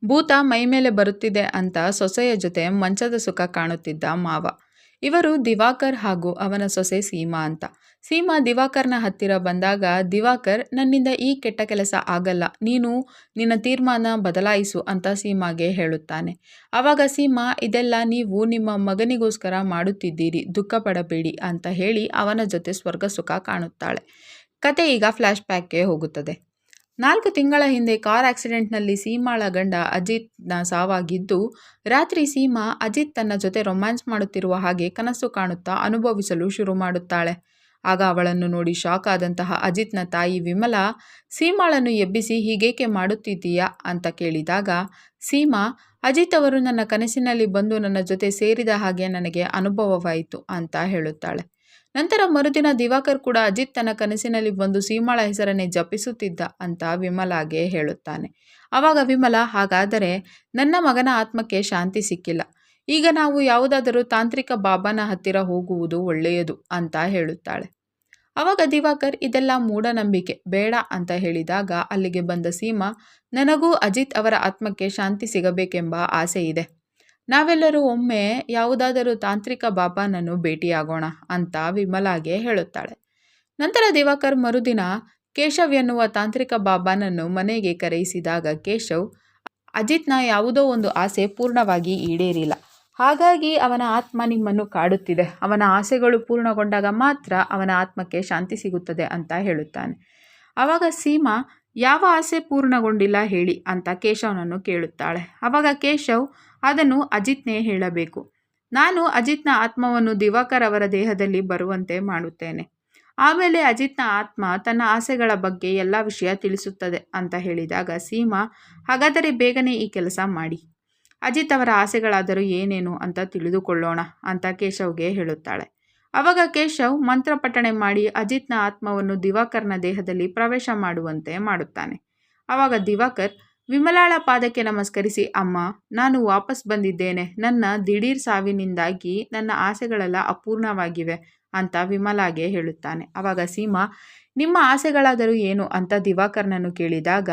ಭೂತ ಮೈಮೇಲೆ ಬರುತ್ತಿದೆ ಅಂತ ಸೊಸೆಯ ಜೊತೆ ಮಂಚದ ಸುಖ ಕಾಣುತ್ತಿದ್ದ ಮಾವ. ಇವರು ದಿವಾಕರ್ ಹಾಗೂ ಅವನ ಸೊಸೆ ಸೀಮಾ ಅಂತ. ಸೀಮಾ ದಿವಾಕರ್ನ ಹತ್ತಿರ ಬಂದಾಗ, ದಿವಾಕರ್ ನನ್ನಿಂದ ಈ ಕೆಟ್ಟ ಕೆಲಸ ಆಗಲ್ಲ, ನೀನು ನಿನ್ನ ತೀರ್ಮಾನ ಬದಲಾಯಿಸು ಅಂತ ಸೀಮಾಗೆ ಹೇಳುತ್ತಾನೆ. ಆವಾಗ ಸೀಮಾ, ಇದೆಲ್ಲ ನೀವು ನಿಮ್ಮ ಮಗನಿಗೋಸ್ಕರ ಮಾಡುತ್ತಿದ್ದೀರಿ, ದುಃಖ ಪಡಬೇಡಿ ಅಂತ ಹೇಳಿ ಅವನ ಜೊತೆ ಸ್ವರ್ಗ ಸುಖ ಕಾಣುತ್ತಾಳೆ. ಕತೆ ಈಗ ಫ್ಲ್ಯಾಶ್ ಬ್ಯಾಕ್ಗೆ ಹೋಗುತ್ತದೆ. 4 ತಿಂಗಳ ಹಿಂದೆ ಕಾರ್ ಆಕ್ಸಿಡೆಂಟ್ನಲ್ಲಿ ಸೀಮಾಳ ಗಂಡ ಅಜಿತ್ನ ಸಾವಾಗಿದ್ದು, ರಾತ್ರಿ ಸೀಮಾ ಅಜಿತ್ ತನ್ನ ಜೊತೆ ರೊಮ್ಯಾನ್ಸ್ ಮಾಡುತ್ತಿರುವ ಹಾಗೆ ಕನಸು ಕಾಣುತ್ತಾ ಅನುಭವಿಸಲು ಶುರು ಮಾಡುತ್ತಾಳೆ. ಆಗ ಅವಳನ್ನು ನೋಡಿ ಶಾಕ್ ಆದಂತಹ ಅಜಿತ್ನ ತಾಯಿ ವಿಮಲಾ ಸೀಮಾಳನ್ನು ಎಬ್ಬಿಸಿ, ಹೀಗೇಕೆ ಮಾಡುತ್ತಿದ್ದೀಯಾ ಅಂತ ಕೇಳಿದಾಗ, ಸೀಮಾ, ಅಜಿತ್ ಅವರು ನನ್ನ ಕನಸಿನಲ್ಲಿ ಬಂದು ನನ್ನ ಜೊತೆ ಸೇರಿದ ಹಾಗೆ ನನಗೆ ಅನುಭವವಾಯಿತು ಅಂತ ಹೇಳುತ್ತಾಳೆ. ನಂತರ ಮರುದಿನ ದಿವಾಕರ್ ಕೂಡ ಅಜಿತ್ ತನ್ನ ಕನಸಿನಲ್ಲಿ ಬಂದು ಸೀಮಾಳ ಹೆಸರನ್ನೇ ಜಪಿಸುತ್ತಿದ್ದ ಅಂತ ವಿಮಲಾಗೆ ಹೇಳುತ್ತಾನೆ. ಆವಾಗ ವಿಮಲಾ, ಹಾಗಾದರೆ ನನ್ನ ಮಗನ ಆತ್ಮಕ್ಕೆ ಶಾಂತಿ ಸಿಕ್ಕಿಲ್ಲ, ಈಗ ನಾವು ಯಾವುದಾದರೂ ತಾಂತ್ರಿಕ ಬಾಬಾನ ಹತ್ತಿರ ಹೋಗುವುದು ಒಳ್ಳೆಯದು ಅಂತ ಹೇಳುತ್ತಾಳೆ. ಆವಾಗ ದಿವಾಕರ್, ಇದೆಲ್ಲ ಮೂಢನಂಬಿಕೆ, ಬೇಡ ಅಂತ ಹೇಳಿದಾಗ ಅಲ್ಲಿಗೆ ಬಂದ ಸೀಮಾ, ನನಗೂ ಅಜಿತ್ ಅವರ ಆತ್ಮಕ್ಕೆ ಶಾಂತಿ ಸಿಗಬೇಕೆಂಬ ಆಸೆ ಇದೆ, ನಾವೆಲ್ಲರೂ ಒಮ್ಮೆ ಯಾವುದಾದರೂ ತಾಂತ್ರಿಕ ಬಾಬಾನನ್ನು ಭೇಟಿಯಾಗೋಣ ಅಂತ ವಿಮಲಾಗೆ ಹೇಳುತ್ತಾಳೆ. ನಂತರ ದಿವಾಕರ್ ಮರುದಿನ ಕೇಶವ್ ಎನ್ನುವ ತಾಂತ್ರಿಕ ಬಾಬಾನನ್ನು ಮನೆಗೆ ಕರೆಯಿಸಿದಾಗ, ಕೇಶವ್, ಅಜಿತ್ನ ಯಾವುದೋ ಒಂದು ಆಸೆ ಪೂರ್ಣವಾಗಿ ಈಡೇರಿಲ್ಲ, ಹಾಗಾಗಿ ಅವನ ಆತ್ಮ ನಿಮ್ಮನ್ನು ಕಾಡುತ್ತಿದೆ, ಅವನ ಆಸೆಗಳು ಪೂರ್ಣಗೊಂಡಾಗ ಮಾತ್ರ ಅವನ ಆತ್ಮಕ್ಕೆ ಶಾಂತಿ ಸಿಗುತ್ತದೆ ಅಂತ ಹೇಳುತ್ತಾನೆ. ಆವಾಗ ಸೀಮಾ, ಯಾವ ಆಸೆ ಪೂರ್ಣಗೊಂಡಿಲ್ಲ ಹೇಳಿ ಅಂತ ಕೇಶವ್ನನ್ನು ಕೇಳುತ್ತಾಳೆ. ಆವಾಗ ಕೇಶವ್, ಅದನ್ನು ಅಜಿತ್ನೇ ಹೇಳಬೇಕು, ನಾನು ಅಜಿತ್ನ ಆತ್ಮವನ್ನು ದಿವಾಕರ್ ಅವರ ದೇಹದಲ್ಲಿ ಬರುವಂತೆ ಮಾಡುತ್ತೇನೆ, ಆಮೇಲೆ ಅಜಿತ್ನ ಆತ್ಮ ತನ್ನ ಆಸೆಗಳ ಬಗ್ಗೆ ಎಲ್ಲ ವಿಷಯ ತಿಳಿಸುತ್ತದೆ ಅಂತ ಹೇಳಿದಾಗ ಸೀಮಾ, ಹಾಗಾದರೆ ಬೇಗನೆ ಈ ಕೆಲಸ ಮಾಡಿ, ಅಜಿತ್ ಅವರ ಆಸೆಗಳಾದರೂ ಏನೇನು ಅಂತ ತಿಳಿದುಕೊಳ್ಳೋಣ ಅಂತ ಕೇಶವ್ಗೆ ಹೇಳುತ್ತಾಳೆ. ಆವಾಗ ಕೇಶವ್ ಮಂತ್ರ ಪಠಣೆ ಮಾಡಿ ಅಜಿತ್ನ ಆತ್ಮವನ್ನು ದಿವಾಕರ್ನ ದೇಹದಲ್ಲಿ ಪ್ರವೇಶ ಮಾಡುವಂತೆ ಮಾಡುತ್ತಾನೆ. ಆವಾಗ ದಿವಾಕರ್ ವಿಮಲಾಳ ಪಾದಕ್ಕೆ ನಮಸ್ಕರಿಸಿ, ಅಮ್ಮ, ನಾನು ವಾಪಸ್ ಬಂದಿದ್ದೇನೆ, ನನ್ನ ದಿಢೀರ್ ಸಾವಿನಿಂದಾಗಿ ನನ್ನ ಆಸೆಗಳೆಲ್ಲ ಅಪೂರ್ಣವಾಗಿವೆ ಅಂತ ವಿಮಲಾಗೆ ಹೇಳುತ್ತಾನೆ. ಆವಾಗ ಸೀಮಾ, ನಿಮ್ಮ ಆಸೆಗಳಾದರೂ ಏನು ಅಂತ ದಿವಾಕರ್ನನ್ನು ಕೇಳಿದಾಗ,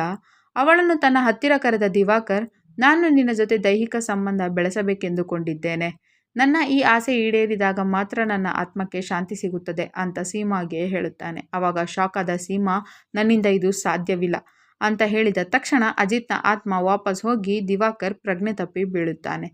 ಅವಳನ್ನು ತನ್ನ ಹತ್ತಿರ ಕರೆದ ದಿವಾಕರ್, ನಾನು ನಿನ್ನ ಜೊತೆ ದೈಹಿಕ ಸಂಬಂಧ ಬೆಳೆಸಬೇಕೆಂದುಕೊಂಡಿದ್ದೇನೆ, ನನ್ನ ಈ ಆಸೆ ಈಡೇರಿದಾಗ ಮಾತ್ರ ನನ್ನ ಆತ್ಮಕ್ಕೆ ಶಾಂತಿ ಸಿಗುತ್ತದೆ ಅಂತ ಸೀಮಾಗೆ ಹೇಳುತ್ತಾನೆ. ಆವಾಗ ಶಾಕ್ ಆದ ಸೀಮಾ, ನನ್ನಿಂದ ಇದು ಸಾಧ್ಯವಿಲ್ಲ ಅಂತ ಹೇಳಿದ ತಕ್ಷಣ ಅಜಿತ್ನ ಆತ್ಮ ವಾಪಸ್ ಹೋಗಿ ದಿವಾಕರ್ ಪ್ರಜ್ಞೆ ತಪ್ಪಿ ಬೀಳುತ್ತಾನೆ.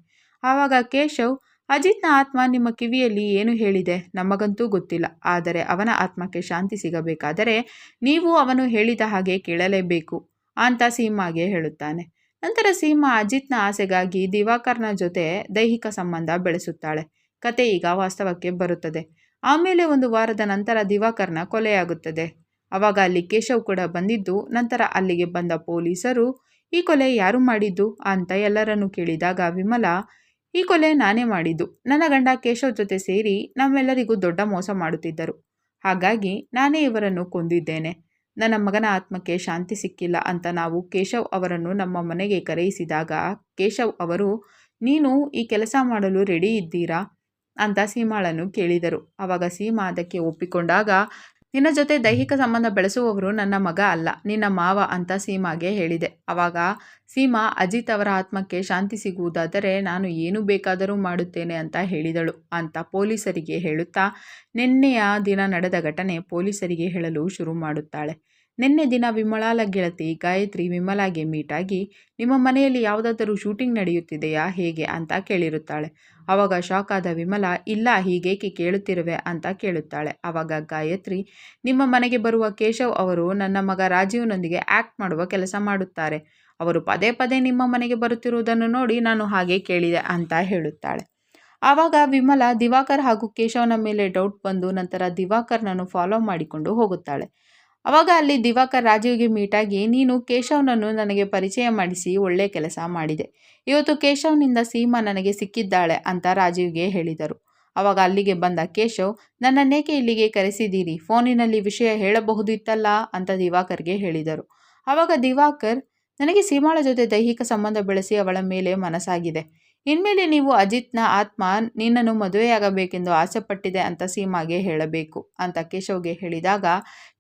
ಆವಾಗ ಕೇಶವ್, ಅಜಿತ್ನ ಆತ್ಮ ನಿಮ್ಮ ಕಿವಿಯಲ್ಲಿ ಏನು ಹೇಳಿದೆ ನಮಗಂತೂ ಗೊತ್ತಿಲ್ಲ, ಆದರೆ ಅವನ ಆತ್ಮಕ್ಕೆ ಶಾಂತಿ ಸಿಗಬೇಕಾದರೆ ನೀವು ಅವನು ಹೇಳಿದ ಹಾಗೆ ಕೇಳಲೇಬೇಕು ಅಂತ ಸೀಮಾಗೆ ಹೇಳುತ್ತಾನೆ. ನಂತರ ಸೀಮಾ ಅಜಿತ್ನ ಆಸೆಗಾಗಿ ದಿವಾಕರ್ನ ಜೊತೆ ದೈಹಿಕ ಸಂಬಂಧ ಬೆಳೆಸುತ್ತಾಳೆ. ಕತೆ ಈಗ ವಾಸ್ತವಕ್ಕೆ ಬರುತ್ತದೆ. ಆಮೇಲೆ 1 ವಾರದ ನಂತರ ದಿವಾಕರ್ನ ಕೊಲೆಯಾಗುತ್ತದೆ. ಆವಾಗ ಅಲ್ಲಿ ಕೇಶವ್ ಕೂಡ ಬಂದಿದ್ದು, ನಂತರ ಅಲ್ಲಿಗೆ ಬಂದ ಪೊಲೀಸರು, ಈ ಕೊಲೆ ಯಾರು ಮಾಡಿದ್ದು ಅಂತ ಎಲ್ಲರನ್ನು ಕೇಳಿದಾಗ ವಿಮಲಾ, ಈ ಕೊಲೆ ನಾನೇ ಮಾಡಿದ್ದು, ನನ್ನ ಗಂಡ ಕೇಶವ್ ಜೊತೆ ಸೇರಿ ನಮ್ಮೆಲ್ಲರಿಗೂ ದೊಡ್ಡ ಮೋಸ ಮಾಡುತ್ತಿದ್ದರು, ಹಾಗಾಗಿ ನಾನೇ ಇವರನ್ನು ಕೊಂದಿದ್ದೇನೆ, ನನ್ನ ಮಗನ ಆತ್ಮಕ್ಕೆ ಶಾಂತಿ ಸಿಕ್ಕಿಲ್ಲ ಅಂತ ನಾವು ಕೇಶವ್ ಅವರನ್ನು ನಮ್ಮ ಮನೆಗೆ ಕರೆಯಿಸಿದಾಗ ಕೇಶವ್ ಅವರು, ನೀನು ಈ ಕೆಲಸ ಮಾಡಲು ರೆಡಿ ಇದ್ದೀರಾ ಅಂತ ಸೀಮಾಳನ್ನು ಕೇಳಿದರು. ಆವಾಗ ಸೀಮಾ ಅದಕ್ಕೆ ಒಪ್ಪಿಕೊಂಡಾಗ, ನಿನ್ನ ಜೊತೆ ದೈಹಿಕ ಸಂಬಂಧ ಬೆಳೆಸುವವರು ನನ್ನ ಮಗ ಅಲ್ಲ, ನಿನ್ನ ಮಾವ ಅಂತ ಸೀಮಾಗೆ ಹೇಳಿದೆ. ಆವಾಗ ಸೀಮಾ, ಅಜಿತ್ ಅವರ ಆತ್ಮಕ್ಕೆ ಶಾಂತಿ ಸಿಗುವುದಾದರೆ ನಾನು ಏನು ಬೇಕಾದರೂ ಮಾಡುತ್ತೇನೆ ಅಂತ ಹೇಳಿದಳು ಅಂತ ಪೊಲೀಸರಿಗೆ ಹೇಳುತ್ತಾ ನಿನ್ನೆಯ ದಿನ ನಡೆದ ಘಟನೆ ಪೊಲೀಸರಿಗೆ ಹೇಳಲು ಶುರು ಮಾಡುತ್ತಾಳೆ. ನಿನ್ನೆ ದಿನ ವಿಮಲಾಳ ಗೆಳತಿ ಗಾಯತ್ರಿ ವಿಮಲಾಗೆ ಮೀಟಾಗಿ, ನಿಮ್ಮ ಮನೆಯಲ್ಲಿ ಯಾವುದಾದರೂ ಶೂಟಿಂಗ್ ನಡೆಯುತ್ತಿದೆಯಾ ಹೇಗೆ ಅಂತ ಕೇಳಿರುತ್ತಾಳೆ. ಆವಾಗ ಶಾಕ್ ಆದ ವಿಮಲಾ, ಇಲ್ಲ, ಹೀಗೇಕೆ ಕೇಳುತ್ತಿರುವೆ ಅಂತ ಕೇಳುತ್ತಾಳೆ. ಆವಾಗ ಗಾಯತ್ರಿ, ನಿಮ್ಮ ಮನೆಗೆ ಬರುವ ಕೇಶವ್ ಅವರು ನನ್ನ ಮಗ ರಾಜೀವ್ನೊಂದಿಗೆ ಆ್ಯಕ್ಟ್ ಮಾಡುವ ಕೆಲಸ ಮಾಡುತ್ತಾರೆ, ಅವರು ಪದೇ ಪದೇ ನಿಮ್ಮ ಮನೆಗೆ ಬರುತ್ತಿರುವುದನ್ನು ನೋಡಿ ನಾನು ಹಾಗೆ ಕೇಳಿದೆ ಅಂತ ಹೇಳುತ್ತಾಳೆ. ಆವಾಗ ವಿಮಲಾ ದಿವಾಕರ್ ಹಾಗೂ ಕೇಶವ್ನ ಮೇಲೆ ಡೌಟ್ ಬಂದು ನಂತರ ದಿವಾಕರ್ನನ್ನು ಫಾಲೋ ಮಾಡಿಕೊಂಡು ಹೋಗುತ್ತಾಳೆ. ಆವಾಗ ಅಲ್ಲಿ ದಿವಾಕರ್ ರಾಜೀವ್ಗೆ ಮೀಟಾಗಿ, ನೀನು ಕೇಶವ್ನನ್ನು ನನಗೆ ಪರಿಚಯ ಮಾಡಿಸಿ ಒಳ್ಳೆ ಕೆಲಸ ಮಾಡಿದೆ, ಇವತ್ತು ಕೇಶವ್ನಿಂದ ಸೀಮಾ ನನಗೆ ಸಿಕ್ಕಿದ್ದಾಳೆ ಅಂತ ರಾಜೀವ್ಗೆ ಹೇಳಿದರು. ಆವಾಗ ಅಲ್ಲಿಗೆ ಬಂದ ಕೇಶವ್, ನನ್ನನ್ನೇಕೆ ಇಲ್ಲಿಗೆ ಕರೆಸಿದ್ದೀರಿ, ಫೋನಿನಲ್ಲಿ ವಿಷಯ ಹೇಳಬಹುದಿತ್ತಲ್ಲ ಅಂತ ದಿವಾಕರ್ಗೆ ಹೇಳಿದರು. ಆವಾಗ ದಿವಾಕರ್, ನನಗೆ ಸೀಮಾಳ ಜೊತೆ ದೈಹಿಕ ಸಂಬಂಧ ಬೆಳೆಸಿ ಅವಳ ಮೇಲೆ ಮನಸ್ಸಾಗಿದೆ, ಇನ್ಮೇಲೆ ನೀವು ಅಜಿತ್ನ ಆತ್ಮ ನಿನ್ನನ್ನು ಮದುವೆಯಾಗಬೇಕೆಂದು ಆಸೆಪಟ್ಟಿದೆ ಅಂತ ಸೀಮಾಗೆ ಹೇಳಬೇಕು ಅಂತ ಕೇಶವ್ಗೆ ಹೇಳಿದಾಗ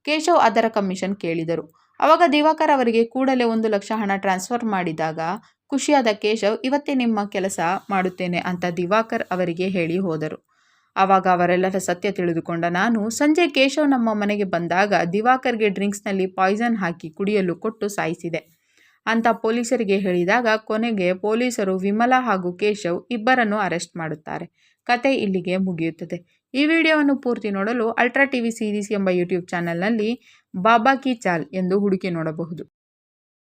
ಕೇಶವ್ ಅದರ ಕಮಿಷನ್ ಕೇಳಿದರು. ಆವಾಗ ದಿವಾಕರ್ ಅವರಿಗೆ ಕೂಡಲೇ 1 ಲಕ್ಷ ಹಣ ಟ್ರಾನ್ಸ್ಫರ್ ಮಾಡಿದಾಗ ಖುಷಿಯಾದ ಕೇಶವ್ ಇವತ್ತೇ ನಿಮ್ಮ ಕೆಲಸ ಮಾಡುತ್ತೇನೆ ಅಂತ ದಿವಾಕರ್ ಅವರಿಗೆ ಹೇಳಿ ಹೋದರು. ಆವಾಗ ಅವರೆಲ್ಲರ ಸತ್ಯ ತಿಳಿದುಕೊಂಡ ನಾನು ಸಂಜೆ ಕೇಶವ್ ನಮ್ಮ ಮನೆಗೆ ಬಂದಾಗ ದಿವಾಕರ್ಗೆ ಡ್ರಿಂಕ್ಸ್ನಲ್ಲಿ ಪಾಯ್ಸನ್ ಹಾಕಿ ಕುಡಿಯಲು ಕೊಟ್ಟು ಸಾಯಿಸಿದೆ ಅಂತ ಪೊಲೀಸರಿಗೆ ಹೇಳಿದಾಗ ಕೊನೆಗೆ ಪೊಲೀಸರು ವಿಮಲಾ ಹಾಗೂ ಕೇಶವ್ ಇಬ್ಬರನ್ನು ಅರೆಸ್ಟ್ ಮಾಡುತ್ತಾರೆ. ಕತೆ ಇಲ್ಲಿಗೆ ಮುಗಿಯುತ್ತದೆ. ಈ ವಿಡಿಯೋವನ್ನು ಪೂರ್ತಿ ನೋಡಲು ಅಲ್ಟ್ರಾ ಟಿವಿ ಸೀರೀಸ್ ಎಂಬ ಯೂಟ್ಯೂಬ್ ಚಾನೆಲ್ನಲ್ಲಿ ಬಾಬಾ ಕಿ ಚಾಲ್ ಎಂದು ಹುಡುಕಿ ನೋಡಬಹುದು.